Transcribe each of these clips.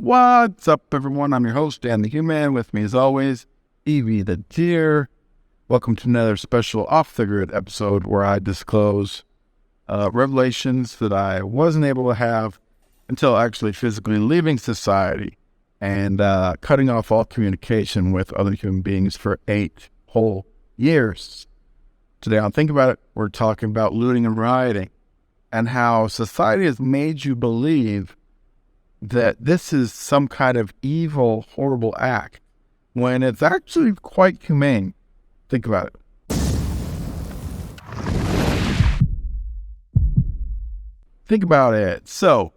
What's up, everyone? I'm your host, Dan the Human. With me, as always, Evie the Deer. Welcome to another special Off the Grid episode where I disclose revelations that I wasn't able to have until actually physically leaving society and cutting off all communication with other human beings for 8 whole years. Today on Think About It, we're talking about looting and rioting and how society has made you believe that this is some kind of evil, horrible act, when it's actually quite humane. Think about it. Think about it. So,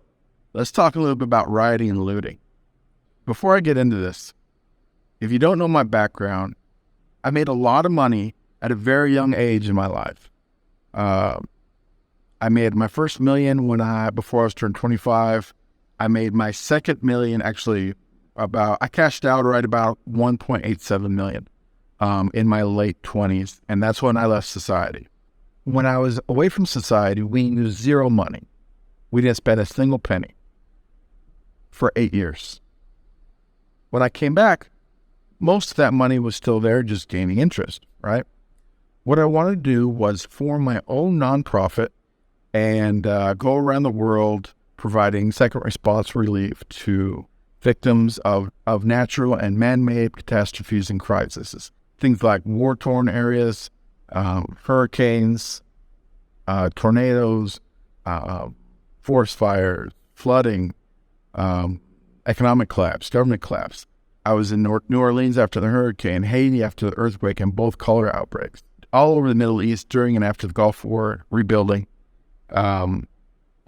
let's talk a little bit about rioting and looting. Before I get into this, if you don't know my background, I made a lot of money at a very young age in my life. I made my first million before I was turned 25. I made my second million I cashed out right about 1.87 million in my late 20s, and that's when I left society. When I was away from society, we used zero money. We didn't spend a single penny for 8 years. When I came back, most of that money was still there, just gaining interest, right? What I wanted to do was form my own nonprofit and go around the world providing second response relief to victims of natural and man-made catastrophes and crises. Things like war-torn areas, hurricanes, tornadoes, forest fires, flooding, economic collapse, government collapse. I was in New Orleans after the hurricane, Haiti after the earthquake, and both cholera outbreaks. All over the Middle East during and after the Gulf War, rebuilding.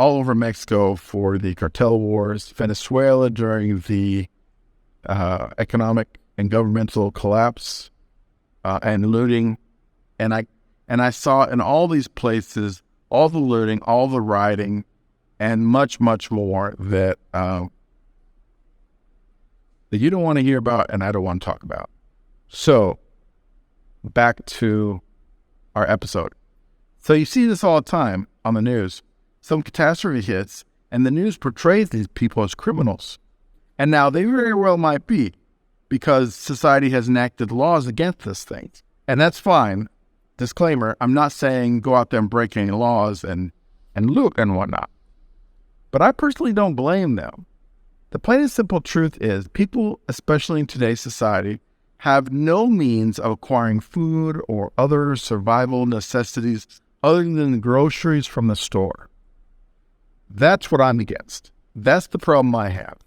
All over Mexico for the cartel wars, Venezuela during the economic and governmental collapse and looting. And I saw in all these places all the looting, all the rioting, and much, much more that you don't want to hear about and I don't want to talk about. So, back to our episode. So you see this all the time on the news. Some catastrophe hits, and the news portrays these people as criminals. And now they very well might be, because society has enacted laws against this thing. And that's fine. Disclaimer, I'm not saying go out there and break any laws and loot and whatnot. But I personally don't blame them. The plain and simple truth is, people, especially in today's society, have no means of acquiring food or other survival necessities other than the groceries from the store. That's what I'm against. That's the problem I have.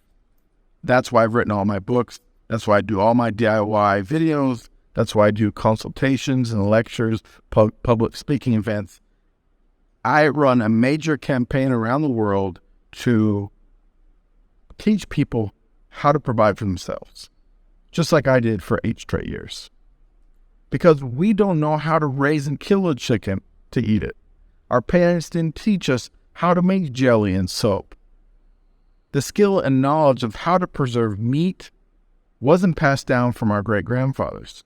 That's why I've written all my books. That's why I do all my DIY videos. That's why I do consultations and lectures, public speaking events. I run a major campaign around the world to teach people how to provide for themselves, just like I did for 8 straight years. Because we don't know how to raise and kill a chicken to eat it. Our parents didn't teach us how to make jelly and soap. The skill and knowledge of how to preserve meat wasn't passed down from our great-grandfathers.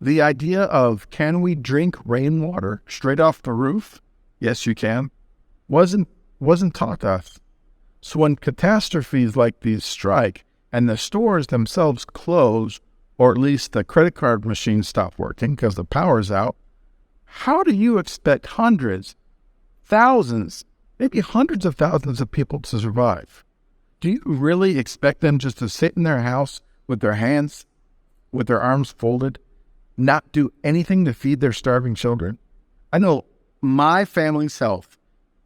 The idea of, can we drink rainwater straight off the roof? Yes, you can. Wasn't taught to us. So when catastrophes like these strike and the stores themselves close, or at least the credit card machines stop working because the power's out, how do you expect hundreds, thousands, maybe hundreds of thousands of people to survive? Do you really expect them just to sit in their house with their arms folded, not do anything to feed their starving children? I know my family's health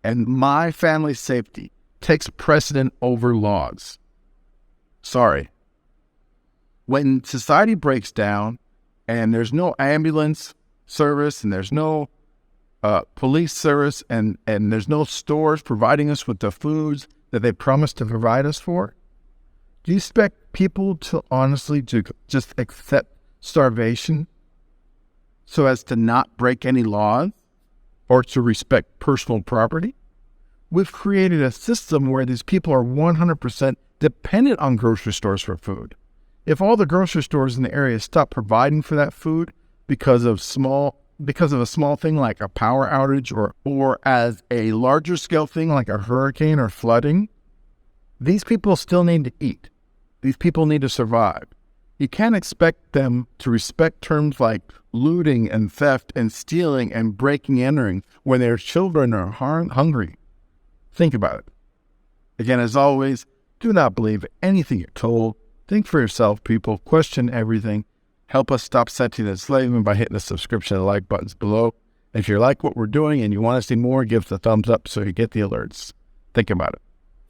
and my family's safety takes precedent over laws. Sorry. When society breaks down and there's no ambulance service and there's no police service, and there's no stores providing us with the foods that they promised to provide us for, do you expect people to honestly just accept starvation so as to not break any laws or to respect personal property? We've created a system where these people are 100% dependent on grocery stores for food. If all the grocery stores in the area stop providing for that food because of a small thing like a power outage or as a larger scale thing like a hurricane or flooding, these people still need to eat. These people need to survive. You can't expect them to respect terms like looting and theft and stealing and breaking and entering when their children are hungry. Think about it. Again, as always, do not believe anything you're told. Think for yourself, people. Question everything. Help us stop sentient enslavement by hitting the subscription and like buttons below. If you like what we're doing and you want to see more, give us a thumbs up so you get the alerts. Think about it.